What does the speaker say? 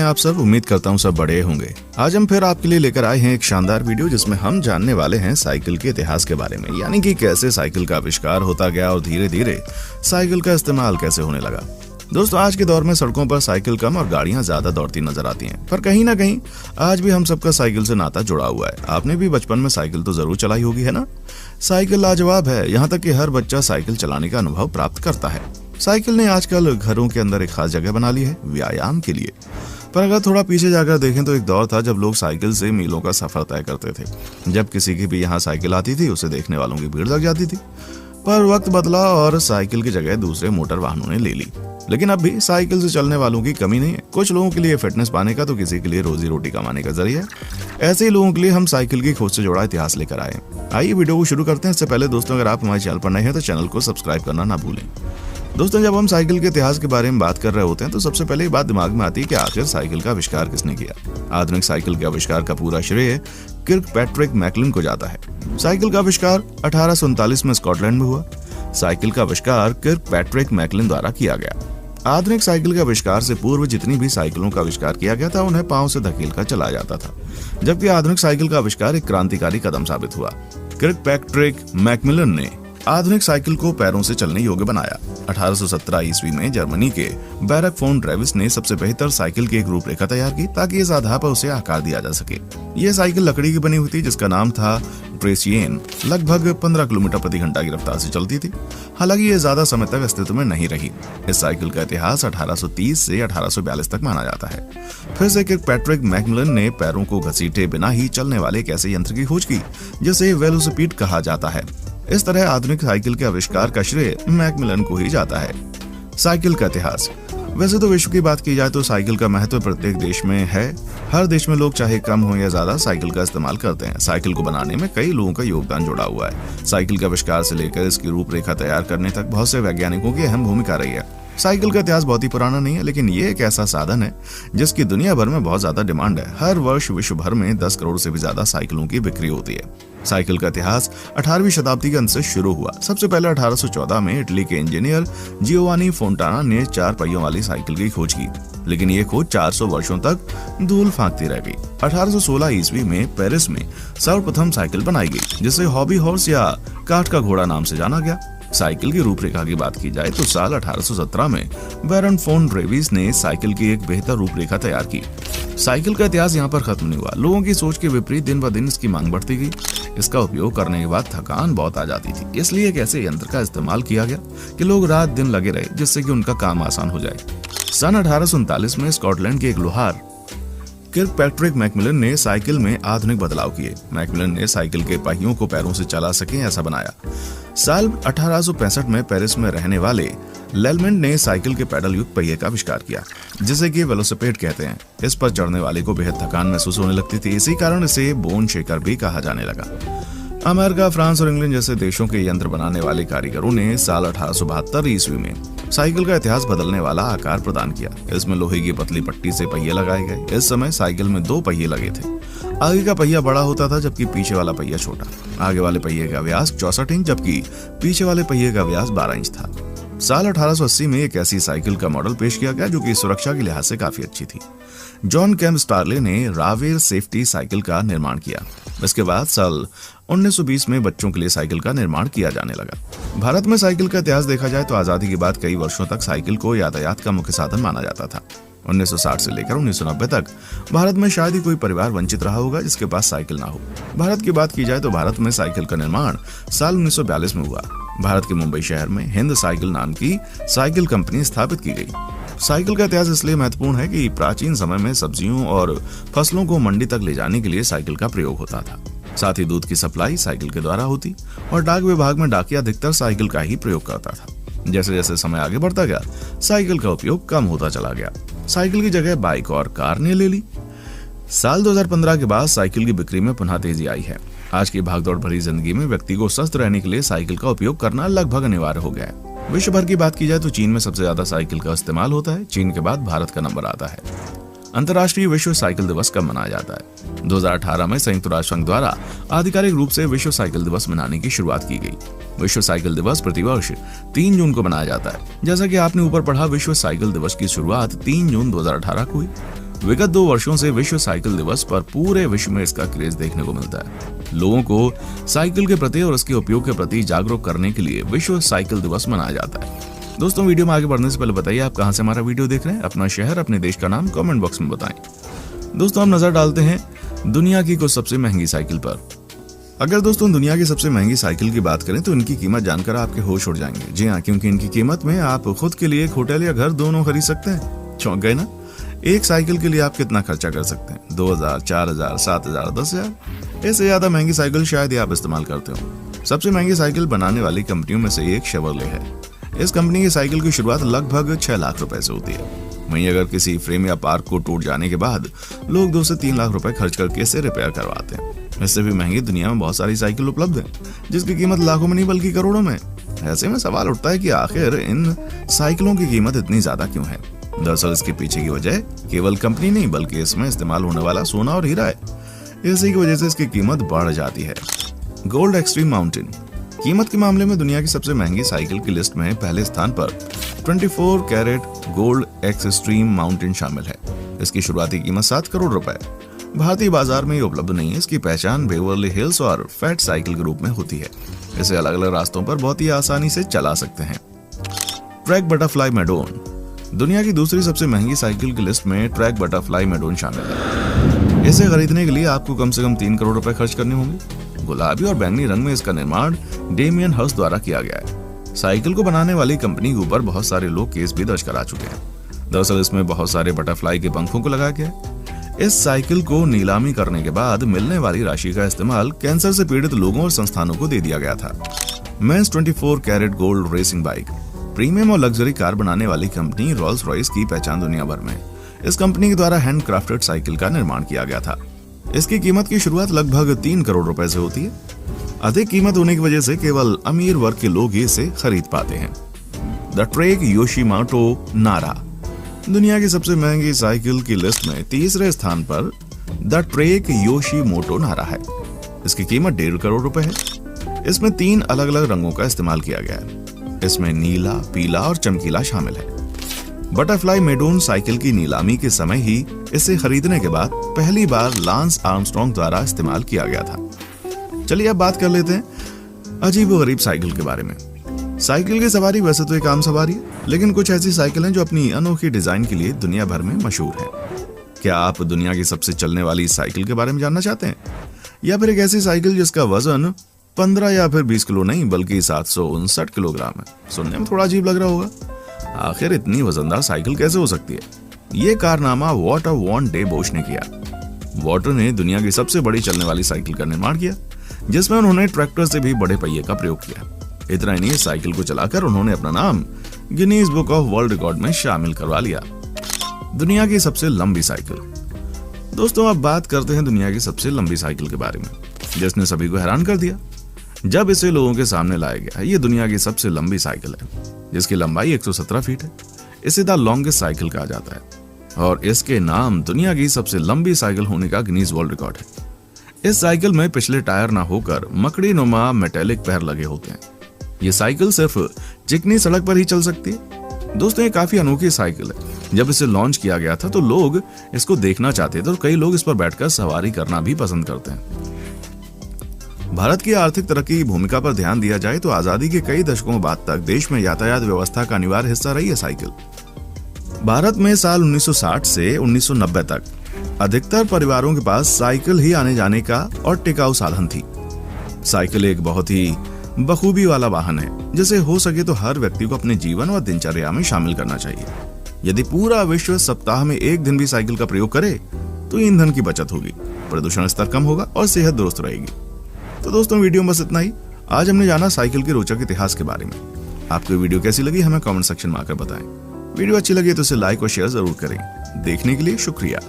हैं आप सब। उम्मीद करता हूँ सब बड़े होंगे। आज हम फिर आपके लिए लेकर आए हैं एक शानदार वीडियो जिसमें हम जानने वाले हैं साइकिल के इतिहास के बारे में, यानी कि कैसे साइकिल का आविष्कार होता गया और धीरे धीरे साइकिल का इस्तेमाल कैसे होने लगा। दोस्तों, आज के दौर में सड़कों पर साइकिल कम और गाड़ियां ज्यादा दौड़ती नजर आती हैं, पर कहीं ना कहीं आज भी हम सबका साइकिल से नाता जुड़ा हुआ है। आपने भी बचपन में साइकिल तो जरूर चलाई होगी, है ना। साइकिल लाजवाब है, यहाँ तक कि हर बच्चा साइकिल चलाने का अनुभव प्राप्त करता है। साइकिल ने आजकल घरों के अंदर एक खास जगह बना ली है व्यायाम के लिए। पर अगर थोड़ा पीछे जाकर देखें तो एक दौर था जब लोग साइकिल से मीलों का सफर तय करते थे। जब किसी की भी यहाँ साइकिल आती थी, उसे देखने वालों की भीड़ लग जाती थी। पर वक्त बदला और साइकिल की जगह दूसरे मोटर वाहनों ने ले ली। लेकिन अब भी साइकिल से चलने वालों की कमी नहीं है। कुछ लोगों के लिए फिटनेस पाने का, तो किसी के लिए रोजी रोटी कमाने का जरिया है। ऐसे ही लोगों के लिए हम साइकिल की खोज से जुड़ा इतिहास लेकर आए। आइए वीडियो को शुरू करते हैं। इससे पहले दोस्तों, अगर आप हमारे चैनल पर नए हैं तो चैनल को सब्सक्राइब करना ना भूलें। दोस्तों, जब हम साइकिल के इतिहास के बारे में बात कर रहे होते हैं तो सबसे पहले बात दिमाग में आती है कि आखिर साइकिल का आविष्कार किसने किया। आधुनिक साइकिल के आविष्कार का पूरा श्रेय किर्कपैट्रिक मैकलिन को जाता है। साइकिल का आविष्कार 1839 में स्कॉटलैंड में हुआ। साइकिल का आविष्कार किर्कपैट्रिक मैकलिन द्वारा किया गया। आधुनिक साइकिल के आविष्कार से पूर्व जितनी भी साइकिलों का आविष्कार किया गया था, उन्हें पांव से धकेल कर चलाया जाता था, जबकि आधुनिक साइकिल का आविष्कार एक क्रांतिकारी कदम साबित हुआ। किर्कपैट्रिक मैकमिलन ने आधुनिक साइकिल को पैरों से चलने योग्य बनाया। 1817 ईस्वी में जर्मनी के बैरक फोन ड्रेविस ने सबसे बेहतर साइकिल की एक रूपरेखा तैयार की ताकि इस आधार पर उसे आकार दिया जा सके। यह साइकिल लकड़ी की बनी हुई थी जिसका नाम था ड्रेसियन। लगभग 15 किलोमीटर प्रति घंटा की रफ्तार से चलती थी। हालांकि यह ज्यादा समय तक अस्तित्व में नहीं रही। इस साइकिल का इतिहास 1830 से 1842 तक माना जाता है। फिर से किर्कपैट्रिक मैकमिलन ने पैरों को घसीटे बिना ही चलने वाले एक ऐसे यंत्र की खोज की जिसे वेलोसिपीड कहा जाता है। इस तरह आधुनिक साइकिल के आविष्कार का श्रेय मैकमिलन को ही जाता है। साइकिल का इतिहास। वैसे तो विश्व की बात की जाए तो साइकिल का महत्व प्रत्येक देश में है। हर देश में लोग चाहे कम हो या ज्यादा साइकिल का इस्तेमाल करते हैं। साइकिल को बनाने में कई लोगों का योगदान जुड़ा हुआ है। साइकिल के आविष्कार से लेकर इसकी रूपरेखा तैयार करने तक बहुत से वैज्ञानिकों की अहम भूमिका रही है। साइकिल का इतिहास बहुत ही पुराना नहीं है, लेकिन ये एक ऐसा साधन है जिसकी दुनिया भर में बहुत ज्यादा डिमांड है। हर वर्ष विश्व भर में 10 करोड़ से भी ज्यादा साइकिलों की बिक्री होती है। साइकिल का इतिहास 18वीं शताब्दी के अंत से शुरू हुआ। सबसे पहले 1814 में इटली के इंजीनियर जियोवानी फोंटाना ने 4 पहियों वाली साइकिल की खोज की, लेकिन ये खोज 400 वर्षों तक धूल फांकती रह गई। 1816 ईस्वी में पेरिस में सर्वप्रथम साइकिल बनाई गई, जिसे हॉबी हॉर्स या काठ का घोड़ा नाम से जाना गया। साइकिल की रूपरेखा की बात की जाए तो साल 1817 में बैरन फोन ड्रेविस ने साइकिल की एक बेहतर रूपरेखा तैयार की। साइकिल का इतिहास यहाँ पर खत्म नहीं हुआ। लोगों की सोच के विपरीत दिन ब दिन इसकी मांग बढ़ती गई। इसका उपयोग करने के बाद थकान बहुत आ जाती थी, इसलिए एक ऐसे यंत्र का इस्तेमाल किया गया कि लोग रात दिन लगे रहे, जिससे कि उनका काम आसान हो जाए। सन 1839 में स्कॉटलैंड के एक लोहार किर्कपैट्रिक मैकमिलन ने साइकिल में आधुनिक बदलाव किए। मैकमिलन ने साइकिल के पहियों को पैरों से चला सके ऐसा बनाया। साल 1865 में पेरिस में रहने वाले लेलमेंट ने साइकिल के पैडल युक्त पहिए का आविष्कार किया, जिसे कि वेलोसिपीड कहते हैं। इस पर चढ़ने वाले को बेहद थकान महसूस होने लगती थी, इसी कारण इसे बोन शेकर भी कहा जाने लगा। अमेरिका, फ्रांस और इंग्लैंड जैसे देशों के यंत्र बनाने वाले कारीगरों ने साल 1872 ईस्वी में साइकिल का इतिहास बदलने वाला आकार प्रदान किया। इसमें लोहे की पतली पट्टी से पहिए लगाए गए। इस समय साइकिल में 2 पहिए लगे थे। आगे का पहिया बड़ा होता था जबकि पीछे वाला पहिया छोटा। आगे वाले पहिए का व्यास 64 इंच जबकि पीछे वाले पहिए का व्यास 12 इंच था। साल 1880 में एक ऐसी साइकिल का मॉडल पेश किया गया जो कि सुरक्षा के लिहाज से काफी अच्छी थी। जॉन कैम्प स्टार्ले ने रावेर सेफ्टी साइकिल का निर्माण किया। इसके बाद साल 1920 में बच्चों के लिए साइकिल का निर्माण किया जाने लगा। भारत में साइकिल का इतिहास देखा जाए तो आजादी के बाद कई वर्षों तक साइकिल को यातायात का मुख्य साधन माना जाता था। 1960 से लेकर 1990 तक भारत में शायद ही कोई परिवार वंचित रहा होगा जिसके पास साइकिल ना हो। भारत की बात की जाए तो भारत में साइकिल का निर्माण साल 1942 में हुआ। भारत के मुंबई शहर में हिंद साइकिल नाम की साइकिल कंपनी स्थापित की गई। साइकिल का इतिहास इसलिए महत्वपूर्ण है कि प्राचीन समय में सब्जियों और फसलों को मंडी तक ले जाने के लिए साइकिल का प्रयोग होता था। साथ ही दूध की सप्लाई साइकिल के द्वारा होती और डाक विभाग में डाकिया अधिकतर साइकिल का ही प्रयोग करता था। जैसे जैसे समय आगे बढ़ता गया, साइकिल का उपयोग कम होता चला गया। साइकिल की जगह बाइक और कार ने ले ली। साल 2015 के बाद साइकिल की बिक्री में पुनः तेजी आई है। आज की भागदौड़ भरी जिंदगी में व्यक्ति को स्वस्थ रहने के लिए साइकिल का उपयोग करना लगभग अनिवार्य हो गया है। विश्व भर की बात की जाए तो चीन में सबसे ज्यादा साइकिल का इस्तेमाल होता है। चीन के बाद भारत का नंबर आता है। अंतर्राष्ट्रीय विश्व साइकिल दिवस कब मनाया जाता है? 2018 में संयुक्त राष्ट्र संघ द्वारा आधिकारिक रूप से विश्व साइकिल दिवस मनाने की शुरुआत की गई। विश्व साइकिल दिवस प्रतिवर्ष 3 जून को मनाया जाता है। जैसा कि आपने ऊपर पढ़ा, विश्व साइकिल दिवस की शुरुआत 3 जून 2018 को हुई। विगत 2 वर्षों से विश्व साइकिल दिवस पर पूरे विश्व में इसका क्रेज देखने को मिलता है। लोगों को साइकिल के प्रति और उसके उपयोग के प्रति जागरूक करने के लिए विश्व साइकिल दिवस मनाया जाता है। दोस्तों, वीडियो में आगे बढ़ने से पहले बताइए आप कहां से हमारा वीडियो देख रहे हैं, अपना शहर, अपने देश का नाम कमेंट बॉक्स में बताएं। दोस्तों, हम नजर डालते हैं दुनिया की कुछ सबसे महंगी साइकिल पर। अगर दोस्तों दुनिया की सबसे महंगी साइकिल की बात करें तो इनकी कीमत जानकर आपके होश उड़ जाएंगे। जी हाँ, क्योंकि इनकी कीमत में आप खुद के लिए एक होटल या घर दोनों खरीद सकते हैं। चौंक गए ना? एक साइकिल के लिए आप कितना खर्चा कर सकते हैं? 2000, 4000, 7000, 10000। इससे ज्यादा महंगी साइकिल शायद ही आप इस्तेमाल करते हो। सबसे महंगी साइकिल बनाने वाली कंपनियों में से एक शेवरले है। इस कंपनी की साइकिल की शुरुआत लगभग 6 लाख रुपए से होती है। वहीं अगर किसी फ्रेम या पार्ट को टूट जाने के बाद लोग 2 से 3 लाख रुपए खर्च करके इसे रिपेयर करवाते हैं। इससे भी महंगी दुनिया में बहुत सारी साइकिल उपलब्ध है जिसकी कीमत लाखों में नहीं बल्कि करोड़ों में। ऐसे में सवाल उठता है कि आखिर इन साइकिलों की कीमत इतनी ज्यादा क्यों है? दरअसल इसके पीछे की वजह केवल कंपनी नहीं बल्कि इसमें इस्तेमाल होने वाला सोना और हीरा है। इसी की वजह से इसकी कीमत बढ़ जाती है। गोल्ड एक्सट्रीम माउंटेन कीमत के मामले में दुनिया की सबसे महंगी साइकिल की लिस्ट में पहले स्थान पर 24 कैरेट गोल्ड एक्सट्रीम माउंटेन शामिल है। इसकी शुरुआती कीमत 7 करोड़ रुपए। भारतीय बाजार में ये उपलब्ध नहीं है। इसकी पहचान बेवर्ली हिल्स और फैट साइकिल के रूप में होती है। इसे अलग अलग रास्तों पर बहुत ही आसानी से चला सकते हैं। ट्रैक बटरफ्लाई मेडोन दुनिया की दूसरी सबसे महंगी साइकिल की लिस्ट में ट्रैक बटरफ्लाई मेडोन शामिल है। इसे खरीदने के लिए आपको कम से कम 3 करोड़ रुपए खर्च करने होंगे। गुलाबी और बैंगनी रंग में इसका निर्माण डेमियन हर्स्ट द्वारा किया गया है। साइकिल को बनाने वाली कंपनी के ऊपर बहुत सारे लोग केस भी दर्ज करा चुके हैं। दरअसल इसमें बहुत सारे बटरफ्लाई के पंखों को लगाया गया है। इस साइकिल को नीलामी करने के बाद मिलने वाली राशि का इस्तेमाल कैंसर से पीड़ित लोगों और संस्थानों को दे दिया गया था। Men's 24 carat gold racing bike premium और लग्जरी कार बनाने वाली कंपनी रोल्स रॉयस की पहचान दुनिया भर में। इस कंपनी के द्वारा हैंड क्राफ्टेड साइकिल का निर्माण किया गया था। इसकी कीमत की शुरुआत लगभग 3 करोड़ रुपए से होती है। अधिक कीमत होने की वजह से केवल अमीर वर्ग के लोग ही इसे खरीद पाते हैं। द ट्रेक योशिमोटो नारा दुनिया की सबसे महंगी साइकिल की लिस्ट में तीसरे स्थान पर द ट्रेक योशिमोटो नारा है। इसकी कीमत 1.5 करोड़ रुपए है। इसमें 3 अलग अलग रंगों का इस्तेमाल किया गया है। इसमें नीला, पीला और चमकीला शामिल है। बटरफ्लाई मेडोन साइकिल की नीलामी के समय ही इसे खरीदने के बाद पहली बार लांस आर्मस्ट्रॉन्ग द्वारा इस्तेमाल किया गया था। चलिए अब बात कर लेते हैं अजीब व गरीब साइकिल के बारे में। साइकिल की सवारी वैसे तो एक आम सवारी है, लेकिन कुछ ऐसी साइकिल हैं जो अपनी अनोखी डिजाइन के लिए दुनिया भर में मशहूर हैं। क्या आप दुनिया की सबसे चलने वाली साइकिल के बारे में जानना चाहते हैं, या फिर एक ऐसी साइकिल जिसका वजन 15 या फिर 20 किलो नहीं बल्कि 759 किलोग्राम है? सुनने में थोड़ा अजीब लग रहा होगा। आखिर इतनी वजनदार साइकिल कैसे हो सकती है? ये कारनामा वॉटर वॉन डे बोश ने किया। वॉटर ने दुनिया की सबसे बड़ी चलने वाली साइकिल का निर्माण किया, जिसमें उन्होंने ट्रैक्टर से भी बड़े पहिए का प्रयोग किया। इतना ही नहीं, साइकिल को चलाकर उन्होंने अपना नाम Guinness book of world record में शामिल करवा लिया। दुनिया की सबसे लंबी साइकिल। दोस्तों, अब बात करते हैं दुनिया की सबसे लंबी साइकिल के बारे में, जिसने सभी को हैरान कर दिया जब इसे लोगों के सामने लाया गया। ये दुनिया की सबसे लंबी साइकिल है, जिसकी लंबाई 117 फीट है। इसे द लॉन्गेस्ट साइकिल कहा जाता है और इसके नाम दुनिया की सबसे लंबी साइकिल होने का गिनीज वर्ल्ड रिकॉर्ड है। इस साइकिल में पिछले टायर ना होकर मकड़ी नुमा मेटेलिक पैर लगे होते हैं। ये साइकिल सिर्फ चिकनी सड़क पर ही चल सकती है। दोस्तों, ये काफी अनोखी साइकिल है। जब इसे लॉन्च किया गया था तो लोग इसको देखना चाहते थे और कई लोग इस पर बैठकर सवारी करना भी पसंद करते हैं। भारत की आर्थिक तरक्की की भूमिका पर ध्यान दिया जाए तो आजादी के कई दशकों बाद तक देश में यातायात व्यवस्था का अनिवार्य हिस्सा रही है साइकिल। भारत में साल 1960 से 1990 तक अधिकतर परिवारों के पास साइकिल ही आने जाने का और टिकाऊ साधन थी। साइकिल एक बहुत ही बखूबी वाला वाहन है जिसे हो सके तो हर व्यक्ति को अपने जीवन और दिनचर्या में शामिल करना चाहिए। यदि पूरा विश्व सप्ताह में 1 दिन भी साइकिल का प्रयोग करे तो ईंधन की बचत होगी, प्रदूषण स्तर कम होगा और सेहत दुरुस्त रहेगी। तो दोस्तों, वीडियो में बस इतना ही। आज हमने जाना साइकिल के रोचक इतिहास के बारे में। आपको वीडियो कैसी लगी हमें कमेंट सेक्शन में आकर बताएं। वीडियो अच्छी लगी तो इसे लाइक और शेयर जरूर करें। देखने के लिए शुक्रिया।